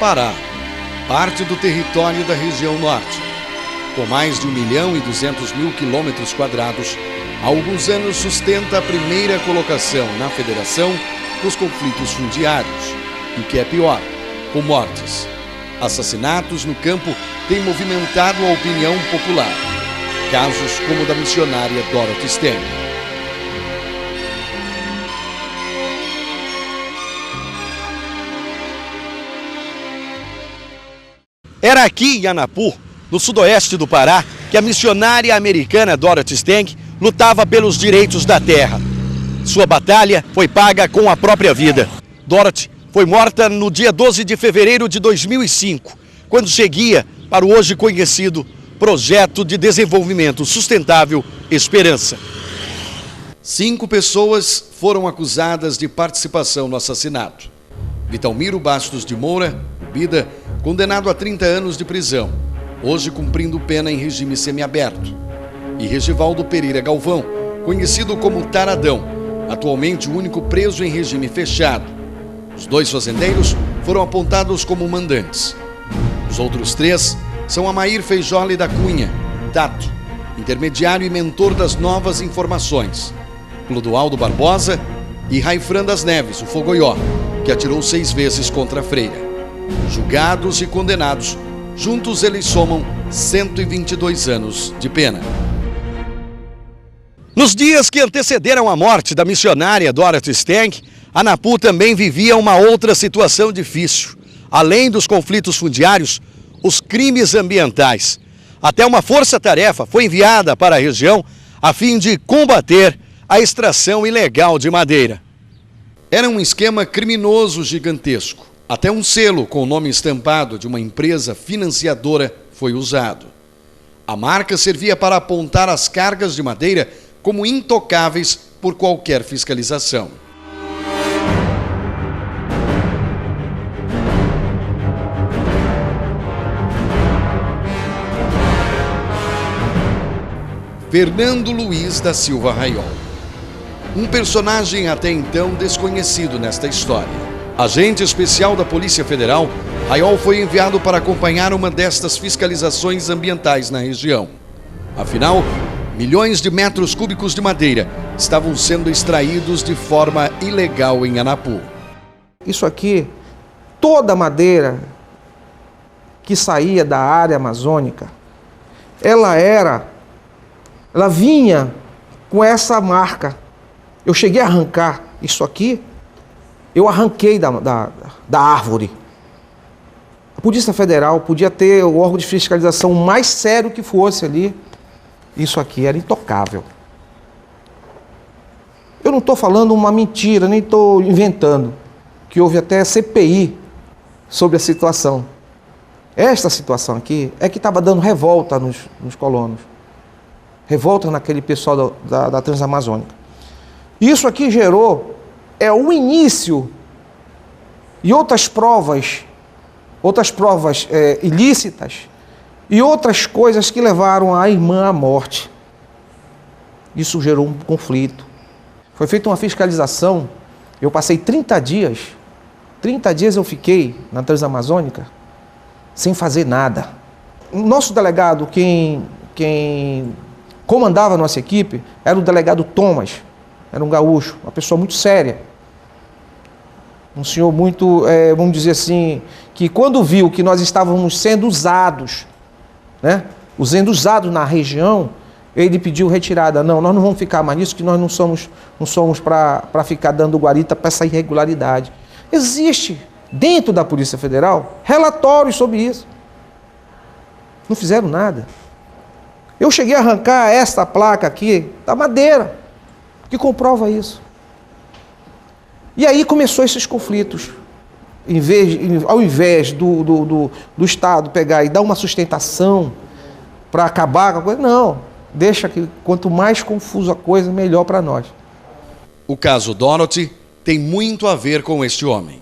Pará, parte do território da região norte. Com mais de 1.200.000 quilômetros quadrados, há alguns anos sustenta a primeira colocação na federação dos conflitos fundiários. E o que é pior, com mortes. Assassinatos no campo têm movimentado a opinião popular. Casos como o da missionária Dorothy Stang. Era aqui em Anapu, no sudoeste do Pará, que a missionária americana Dorothy Stang lutava pelos direitos da terra. Sua batalha foi paga com a própria vida. Dorothy foi morta no dia 12 de fevereiro de 2005, quando seguia para o hoje conhecido Projeto de Desenvolvimento Sustentável Esperança. 5 pessoas foram acusadas de participação no assassinato. Vitalmiro Bastos de Moura, o Bida, condenado a 30 anos de prisão, hoje cumprindo pena em regime semiaberto. E Regivaldo Pereira Galvão, conhecido como Taradão, atualmente o único preso em regime fechado. Os 2 fazendeiros foram apontados como mandantes. Os outros 3 são Amair Feijoli da Cunha, Tato, intermediário e mentor das novas informações, Clodoaldo Barbosa e Raifran das Neves, o Fogoió, que atirou 6 vezes contra a freira. Julgados e condenados, juntos eles somam 122 anos de pena. Nos dias que antecederam a morte da missionária Dorothy Stang, Anapu também vivia uma outra situação difícil. Além dos conflitos fundiários, os crimes ambientais. Até uma força-tarefa foi enviada para a região a fim de combater a extração ilegal de madeira. Era um esquema criminoso gigantesco. Até um selo com o nome estampado de uma empresa financiadora foi usado. A marca servia para apontar as cargas de madeira como intocáveis por qualquer fiscalização. Fernando Luiz da Silva Raiol. Um personagem até então desconhecido nesta história. Agente especial da Polícia Federal, Raiol foi enviado para acompanhar uma destas fiscalizações ambientais na região. Afinal, milhões de metros cúbicos de madeira estavam sendo extraídos de forma ilegal em Anapu. Isso aqui, toda a madeira que saía da área amazônica, ela vinha com essa marca. Eu cheguei a arrancar isso aqui, eu arranquei da árvore. A Polícia Federal podia ter o órgão de fiscalização mais sério que fosse ali. Isso aqui era intocável. Eu não estou falando uma mentira, nem estou inventando, que houve até CPI sobre a situação. Esta situação aqui é que estava dando revolta nos colonos. Revolta naquele pessoal da Transamazônica. Isso aqui gerou o início e outras provas ilícitas e outras coisas que levaram a irmã à morte. Isso gerou um conflito. Foi feita uma fiscalização, eu passei 30 dias eu fiquei na Transamazônica sem fazer nada. O nosso delegado, quem comandava a nossa equipe, era o delegado Thomas, era um gaúcho, uma pessoa muito séria. Um senhor muito, vamos dizer assim, que quando viu que nós estávamos sendo usados, né, na região, ele pediu retirada. Não, nós não vamos ficar mais nisso, que nós não somos para ficar dando guarita para essa irregularidade. Existe, dentro da Polícia Federal, relatórios sobre isso. Não fizeram nada. Eu cheguei a arrancar esta placa aqui da madeira, que comprova isso. E aí começou esses conflitos. Ao invés do Estado pegar e dar uma sustentação para acabar com a coisa, não. Deixa que quanto mais confuso a coisa, melhor para nós. O caso Dorothy tem muito a ver com este homem.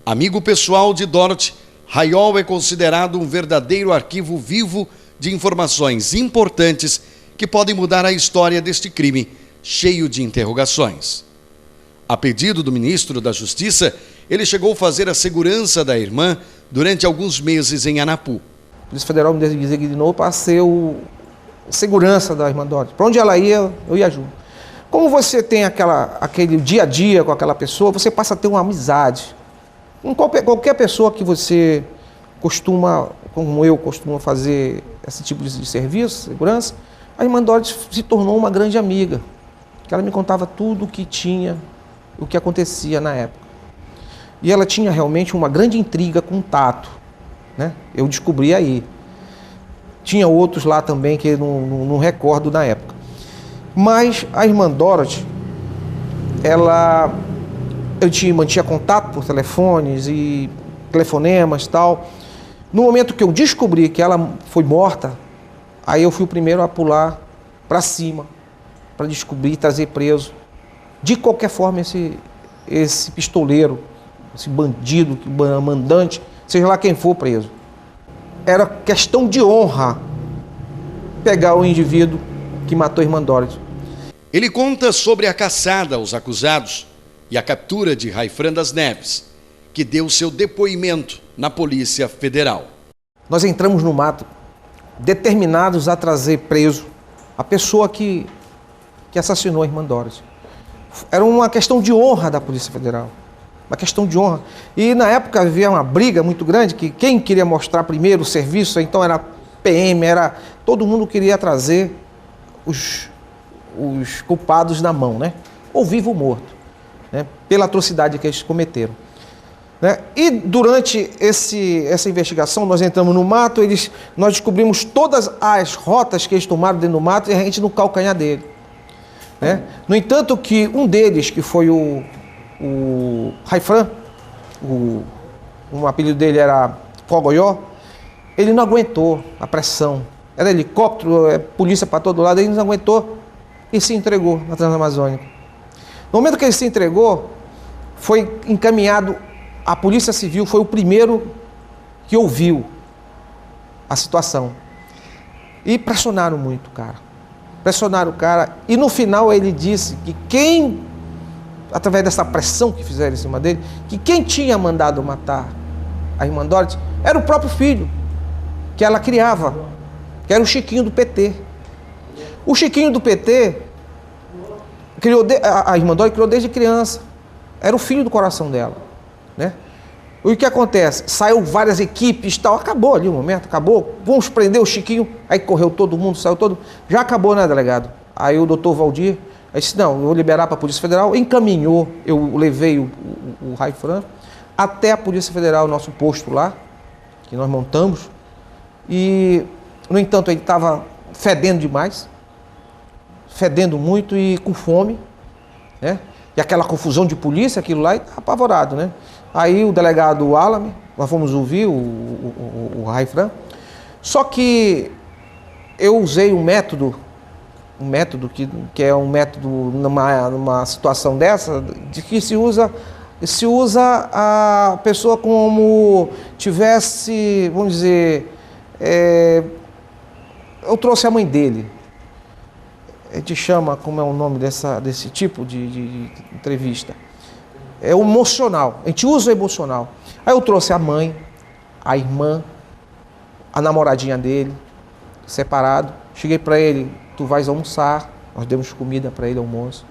Amigo pessoal de Dorothy, Raiol é considerado um verdadeiro arquivo vivo de informações importantes que podem mudar a história deste crime cheio de interrogações. A pedido do ministro da Justiça, ele chegou a fazer a segurança da irmã durante alguns meses em Anapu. A Polícia Federal me designou para ser o segurança da irmã Dorothy. Para onde ela ia, eu ia junto. Como você tem aquele dia a dia com aquela pessoa, você passa a ter uma amizade. Com qualquer pessoa que você costuma, como eu costumo fazer esse tipo de serviço, segurança, a irmã Dorothy se tornou uma grande amiga. Ela me contava tudo o que tinha, o que acontecia na época. E ela tinha realmente uma grande intriga com o Tato, né? Eu descobri aí. Tinha outros lá também que eu não recordo na época. Mas a irmã Dorothy, eu mantinha contato por telefones e telefonemas e tal. No momento que eu descobri que ela foi morta, aí eu fui o primeiro a pular para cima, para descobrir e trazer preso. De qualquer forma, esse pistoleiro, esse bandido, mandante, seja lá quem for preso. Era questão de honra pegar o indivíduo que matou a irmã Dorothy. Ele conta sobre a caçada aos acusados e a captura de Raifran das Neves, que deu seu depoimento na Polícia Federal. Nós entramos no mato determinados a trazer preso a pessoa que assassinou a irmã Dorothy. Era uma questão de honra da Polícia Federal, uma questão de honra. E na época havia uma briga muito grande, que quem queria mostrar primeiro o serviço, então era PM, todo mundo queria trazer os culpados na mão, né? Ou vivo ou morto, né? Pela atrocidade que eles cometeram. Né? E durante essa investigação, nós entramos no mato, nós descobrimos todas as rotas que eles tomaram dentro do mato e a gente no calcanhar dele. Né? No entanto, que um deles, que foi o Raifran, o apelido dele era Fogoió, ele não aguentou a pressão. Era helicóptero, polícia para todo lado, ele não aguentou e se entregou na Transamazônica. No momento que ele se entregou, foi encaminhado, a Polícia Civil foi o primeiro que ouviu a situação. E pressionaram muito o cara. Pressionaram o cara e no final ele disse que através dessa pressão que fizeram em cima dele, que quem tinha mandado matar a irmã Dorothy era o próprio filho que ela criava, que era o Chiquinho do PT. O Chiquinho do PT, a irmã Dorothy criou desde criança, era o filho do coração dela, né? O que acontece? Saiu várias equipes, tal, acabou ali o momento, acabou, vamos prender o Chiquinho, aí correu todo mundo, saiu todo, já acabou, né, delegado? Aí o doutor Valdir disse, não, eu vou liberar para a Polícia Federal, encaminhou, eu levei o Raifran até a Polícia Federal, nosso posto lá, que nós montamos, e, no entanto, ele estava fedendo demais, fedendo muito e com fome, né? E aquela confusão de polícia, aquilo lá, e estava apavorado, né? Aí o delegado Alame, nós fomos ouvir o Raifran, só que eu usei um método que é um método numa situação dessa, de que se usa a pessoa como tivesse, vamos dizer, eu trouxe a mãe dele. A gente chama, como é o nome desse tipo de entrevista? É o emocional, a gente usa o emocional. Aí eu trouxe a mãe, a irmã, a namoradinha dele, separado. Cheguei para ele, tu vais almoçar, nós demos comida para ele, almoço.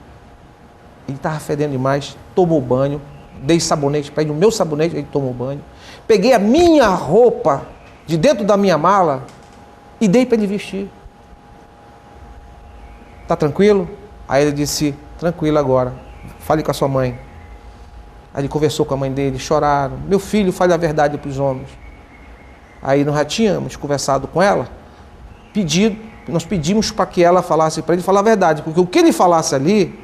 Ele estava fedendo demais, tomou banho, dei sabonete para ele, o meu sabonete, ele tomou banho. Peguei a minha roupa de dentro da minha mala e dei para ele vestir. Tá tranquilo? Aí ele disse, tranquilo agora, fale com a sua mãe. Aí ele conversou com a mãe dele, choraram. Meu filho, fale a verdade para os homens. Aí nós já tínhamos conversado com ela, nós pedimos para que ela falasse para ele falar a verdade, porque o que ele falasse ali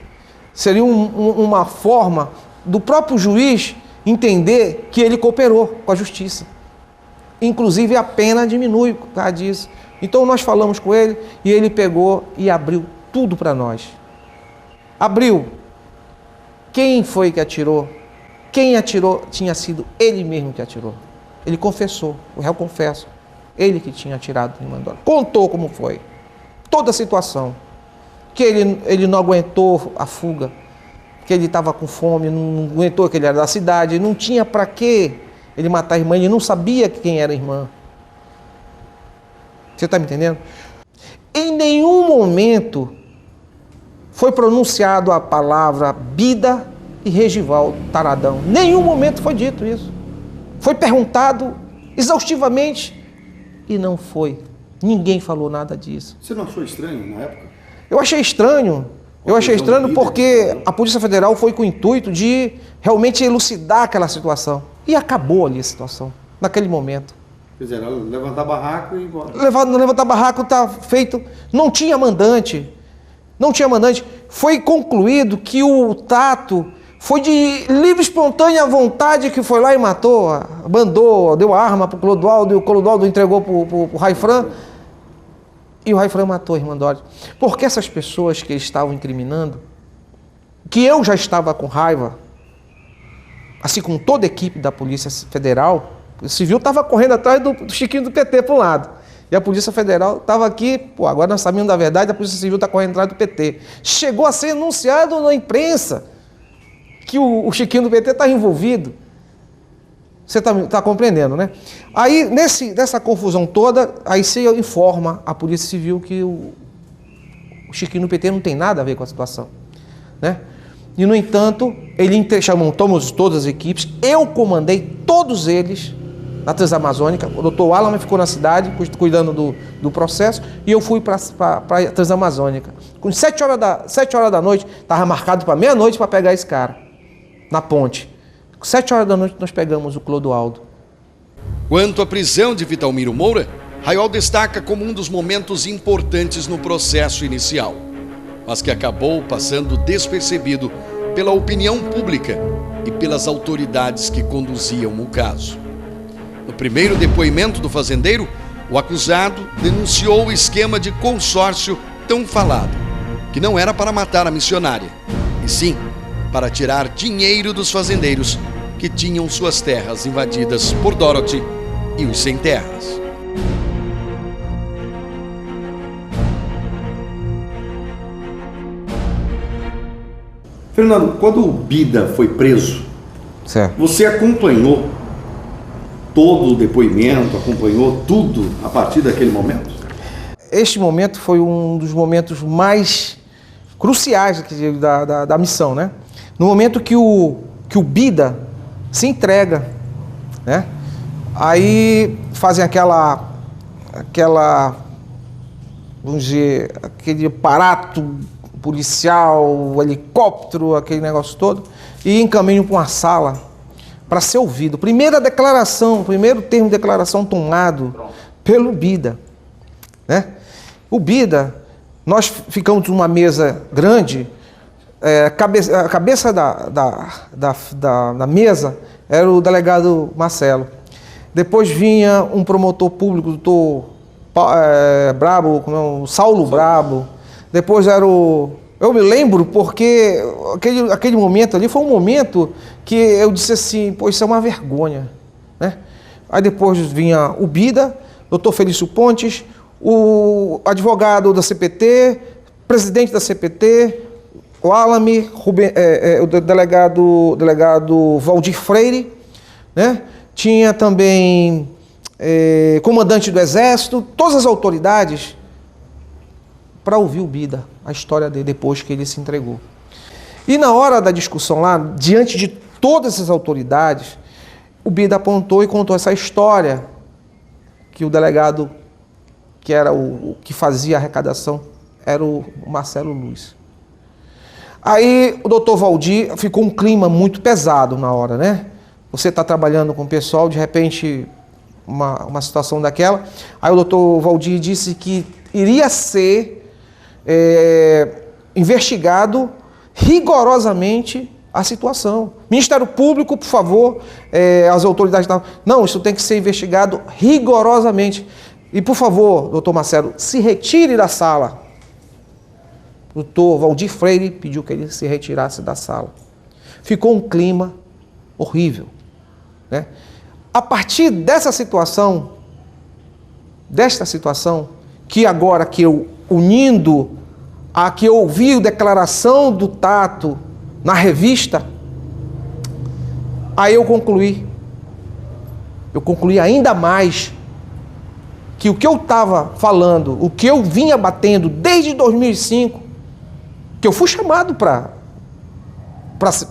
seria uma forma do próprio juiz entender que ele cooperou com a justiça. Inclusive a pena diminui por causa disso. Então nós falamos com ele e ele pegou e abriu tudo para nós. Abriu. Quem foi que atirou? Quem atirou tinha sido ele mesmo que atirou. Ele confessou, o réu confessa. Ele que tinha atirado no irmã Dorothy. Contou como foi. Toda a situação. Que ele não aguentou a fuga. Que ele estava com fome, não aguentou, que ele era da cidade. Não tinha para que ele matar a irmã, ele não sabia quem era a irmã. Você está me entendendo? Em nenhum momento foi pronunciado a palavra Bida e Regivaldo Taradão. Nenhum momento foi dito isso. Foi perguntado exaustivamente e não foi. Ninguém falou nada disso. Você não achou estranho na época? Eu achei estranho. Eu achei estranho porque a Polícia Federal foi com o intuito de realmente elucidar aquela situação. E acabou ali a situação, naquele momento. Quer dizer, levantar barraco e ir embora. Levantar barraco está feito. Não tinha mandante. Não tinha mandante. Foi concluído que o Tato foi de livre, espontânea vontade que foi lá e matou, mandou, deu a arma para o Clodoaldo e o Clodoaldo entregou para o Raifran. E o Raifran matou a irmã Dorothy. Porque essas pessoas que eles estavam incriminando, que eu já estava com raiva, assim como toda a equipe da Polícia Federal, o civil estava correndo atrás do Chiquinho do PT para um lado. E a Polícia Federal estava aqui, agora nós sabemos da verdade, a Polícia Civil está correndo atrás do PT. Chegou a ser anunciado na imprensa que o Chiquinho do PT está envolvido. Você está compreendendo, né? Aí, nessa confusão toda, aí você informa a Polícia Civil que o Chiquinho do PT não tem nada a ver com a situação, né? E, no entanto, ele chamou todas as equipes, eu comandei todos eles na Transamazônica, o doutor Alan ficou na cidade cuidando do processo, e eu fui para a Transamazônica. Com 7 horas da noite, estava marcado para meia-noite para pegar esse cara, na ponte. 7 horas da noite nós pegamos o Clodoaldo. Quanto à prisão de Vitalmiro Moura, Raiol destaca como um dos momentos importantes no processo inicial, mas que acabou passando despercebido pela opinião pública e pelas autoridades que conduziam o caso. No primeiro depoimento do fazendeiro, o acusado denunciou o esquema de consórcio tão falado, que não era para matar a missionária, e sim para tirar dinheiro dos fazendeiros que tinham suas terras invadidas por Dorothy e os sem terras. Fernando, quando o Bida foi preso, Certo. você acompanhou todo o depoimento, acompanhou tudo a partir daquele momento? Este momento foi um dos momentos mais cruciais da missão, né? No momento que o Bida se entrega, né? Aí fazem aquela, vamos dizer, aquele aparato policial, helicóptero, aquele negócio todo, e encaminham para uma sala para ser ouvido. Primeiro termo de declaração tomado pelo Bida, né? O Bida, nós ficamos numa mesa grande, a cabeça da mesa era o delegado Marcelo. Depois vinha um promotor público, o doutor Brabo, o Saulo Brabo. Depois era o... Eu me lembro porque aquele momento ali foi um momento que eu disse assim, pô, isso é uma vergonha, né? Aí depois vinha o Bida, doutor Felício Pontes, o advogado da CPT, presidente da CPT, o Alame, o delegado Valdir Freire, né? Tinha também comandante do Exército, todas as autoridades para ouvir o Bida, a história dele depois que ele se entregou. E na hora da discussão lá, diante de todas essas autoridades, o Bida apontou e contou essa história que o delegado, que era o que fazia a arrecadação, era o Marcelo Luz. Aí o doutor Valdir, ficou um clima muito pesado na hora, né? Você está trabalhando com o pessoal, de repente, uma situação daquela. Aí o doutor Valdir disse que iria ser investigado rigorosamente a situação. Ministério Público, por favor, as autoridades... Não, isso tem que ser investigado rigorosamente. E, por favor, doutor Marcelo, se retire da sala. O doutor Valdir Freire pediu que ele se retirasse da sala. Ficou um clima horrível, né? A partir desta situação, que agora que eu, unindo a que eu ouvi a declaração do Tato na revista, aí eu concluí eu concluí ainda mais que o que eu estava falando, o que eu vinha batendo desde 2005, que eu fui chamado para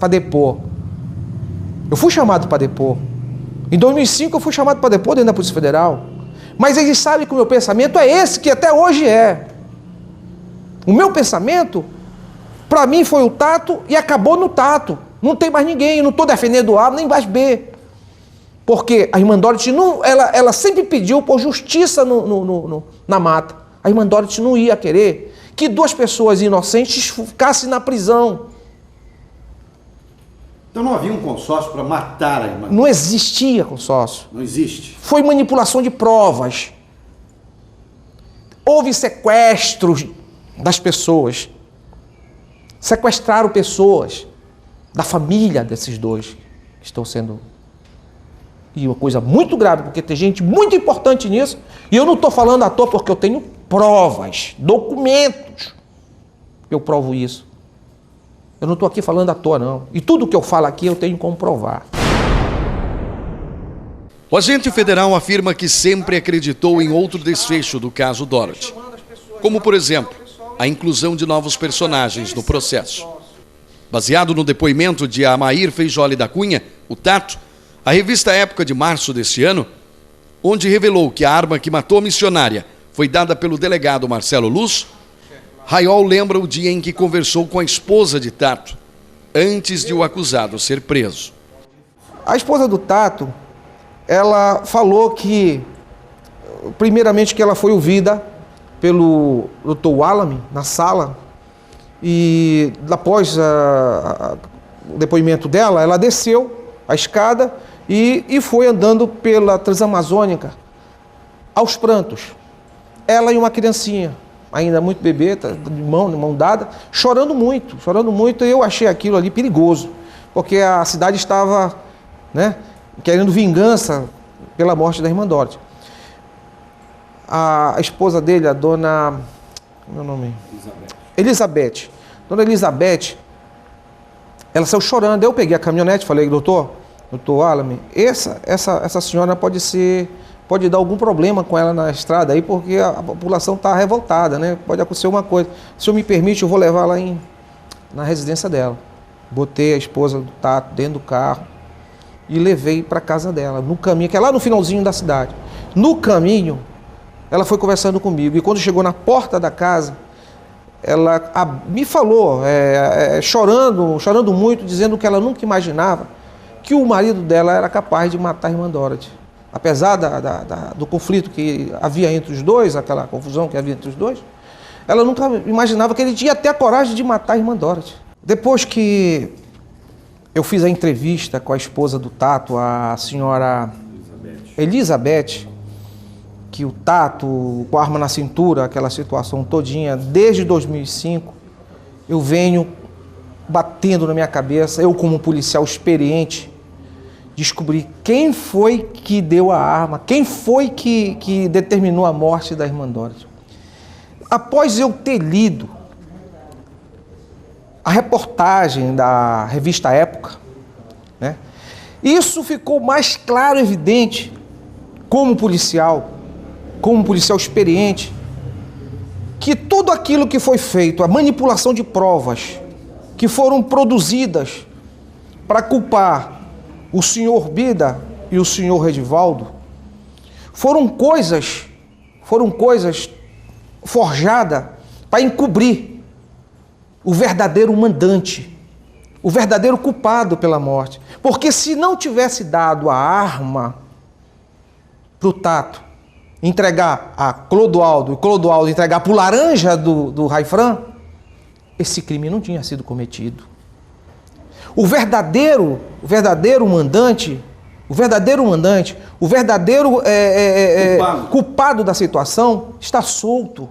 depor. Eu fui chamado para depor. Em 2005 eu fui chamado para depor dentro da Polícia Federal. Mas eles sabem que o meu pensamento é esse, que até hoje é. O meu pensamento, para mim, foi o Tato e acabou no Tato. Não tem mais ninguém, eu não estou defendendo o A nem mais B. Porque a irmã Dorothy, ela sempre pediu por justiça na mata. A irmã Dorothy não ia querer que 2 pessoas inocentes ficassem na prisão. Então não havia um consórcio para matar a irmã? Não existia consórcio. Não existe? Foi manipulação de provas. Houve sequestros das pessoas. Sequestraram pessoas da família desses 2 que estão sendo... E uma coisa muito grave, porque tem gente muito importante nisso, e eu não estou falando à toa porque eu tenho provas, documentos. Eu provo isso. Eu não estou aqui falando à toa, não. E tudo que eu falo aqui eu tenho como provar. O agente federal afirma que sempre acreditou em outro desfecho do caso Dorothy. Como, por exemplo, a inclusão de novos personagens no processo. Baseado no depoimento de Amair Feijoli da Cunha, o Tato, a revista Época de março deste ano, onde revelou que a arma que matou a missionária foi dada pelo delegado Marcelo Luz, Raiol lembra o dia em que conversou com a esposa de Tato, antes de o acusado ser preso. A esposa do Tato, ela falou que, primeiramente, que ela foi ouvida pelo Dr. Wallamy na sala, e após o depoimento dela, ela desceu a escada e foi andando pela Transamazônica aos prantos. Ela e uma criancinha, ainda muito bebê, de mão dada, chorando muito, e eu achei aquilo ali perigoso, porque a cidade estava, né, querendo vingança pela morte da irmã Dorothy. A esposa dele, a dona... Meu nome? Elizabeth. Dona Elizabeth, ela saiu chorando. Eu peguei a caminhonete, falei, doutor Wallamy, essa senhora pode dar algum problema com ela na estrada aí, porque a população está revoltada, né? Pode acontecer uma coisa. Se o senhor me permite, eu vou levar lá na residência dela. Botei a esposa do Tato dentro do carro e levei para casa dela, no caminho, que é lá no finalzinho da cidade. No caminho, ela foi conversando comigo, e quando chegou na porta da casa, ela me falou, chorando muito, dizendo que ela nunca imaginava que o marido dela era capaz de matar a irmã Dorothy. Apesar do conflito que havia entre os dois, aquela confusão que havia entre os dois, ela nunca imaginava que ele tinha até a coragem de matar a irmã Dorothy. Depois que eu fiz a entrevista com a esposa do Tato, a senhora Elizabeth, que o Tato, com a arma na cintura, aquela situação todinha, desde 2005, eu venho batendo na minha cabeça, eu como policial experiente, descobri quem foi que deu a arma, quem foi que determinou a morte da irmã Dorothy. Após eu ter lido a reportagem da revista Época, né, isso ficou mais claro e evidente como policial experiente, que tudo aquilo que foi feito, a manipulação de provas que foram produzidas para culpar o senhor Bida e o senhor Redivaldo, foram coisas forjadas para encobrir o verdadeiro mandante, o verdadeiro culpado pela morte. Porque se não tivesse dado a arma para o Tato entregar a Clodoaldo, e Clodoaldo entregar para o Laranja do Raifran, esse crime não tinha sido cometido. O verdadeiro mandante, o verdadeiro culpado da situação está solto.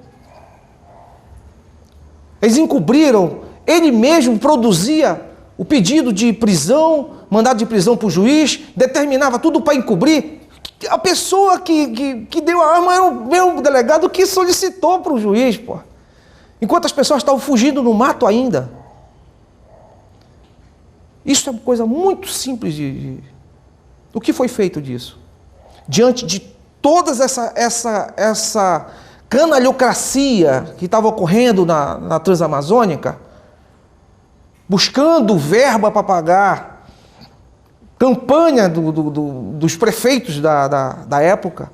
Eles encobriram, ele mesmo produzia o pedido de prisão, mandado de prisão para o juiz, determinava tudo para encobrir. A pessoa que deu a arma era o mesmo delegado que solicitou para o juiz, pô. Enquanto as pessoas estavam fugindo no mato ainda. Isso é uma coisa muito simples O que foi feito disso? diante de toda essa canalhocracia que estava ocorrendo na Transamazônica, buscando verba para pagar, campanha dos prefeitos da época,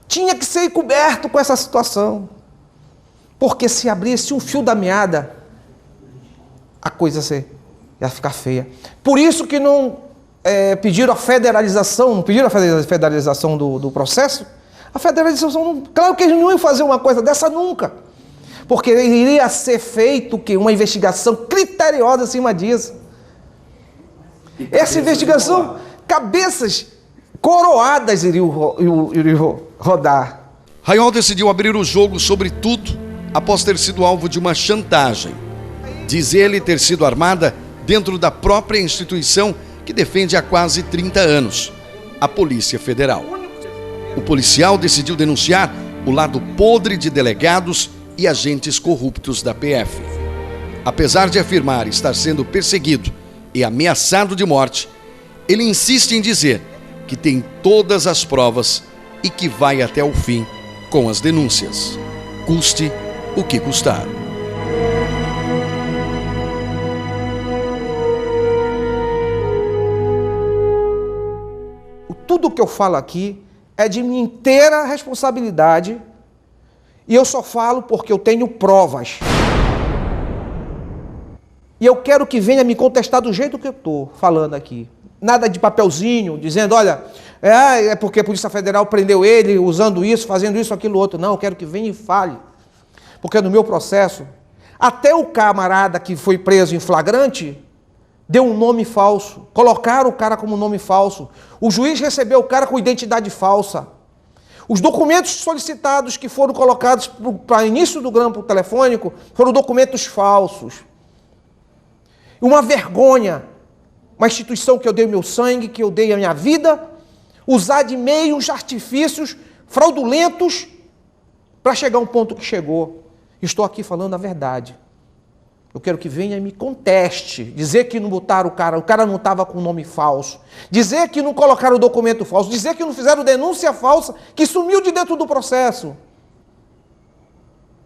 tinha que ser coberto com essa situação. Porque se abrisse um fio da meada, a coisa ia ficar feia. Por isso que não pediram a federalização, não pediram a federalização do processo. A federalização, claro que eles não iam fazer uma coisa dessa nunca. Porque iria ser feito uma investigação criteriosa acima disso. Essa investigação, cabeças coroadas iriam rodar. Raiol decidiu abrir o jogo sobre tudo após ter sido alvo de uma chantagem. Diz ele ter sido armada dentro da própria instituição que defende há quase 30 anos, a Polícia Federal. O policial decidiu denunciar o lado podre de delegados e agentes corruptos da PF. Apesar de afirmar estar sendo perseguido e ameaçado de morte, ele insiste em dizer que tem todas as provas e que vai até o fim com as denúncias, custe o que custar. Tudo que eu falo aqui é de minha inteira responsabilidade e eu só falo porque eu tenho provas. E eu quero que venha me contestar do jeito que eu estou falando aqui. Nada de papelzinho, dizendo, olha, é porque a Polícia Federal prendeu ele usando isso, fazendo isso, aquilo, outro. Não, eu quero que venha e fale. Porque no meu processo, até o camarada que foi preso em flagrante deu um nome falso. Colocaram o cara como nome falso. O juiz recebeu o cara com identidade falsa. Os documentos solicitados que foram colocados para início do grampo telefônico foram documentos falsos. Uma vergonha. Uma instituição que eu dei meu sangue, que eu dei a minha vida, usar de meios artifícios fraudulentos para chegar a um ponto que chegou. Estou aqui falando a verdade. Eu quero que venha e me conteste. Dizer que não botaram o cara não estava com nome falso. Dizer que não colocaram o documento falso. Dizer que não fizeram denúncia falsa, que sumiu de dentro do processo.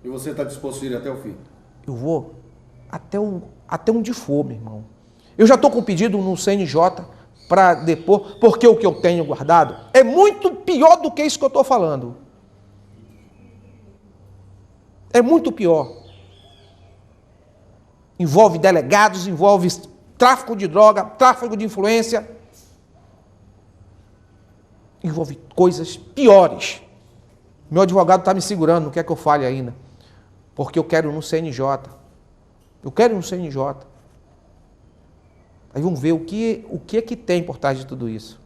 E você está disposto a ir até o fim? Eu vou até onde for, meu irmão. Eu já estou com pedido no CNJ para depor, porque o que eu tenho guardado é muito pior do que isso que eu estou falando. É muito pior. Envolve delegados, envolve tráfico de droga, tráfico de influência. Envolve coisas piores. Meu advogado está me segurando, não quer que eu fale ainda. Porque eu quero ir no CNJ. Eu quero ir no CNJ. Aí vamos ver o que é que tem por trás de tudo isso.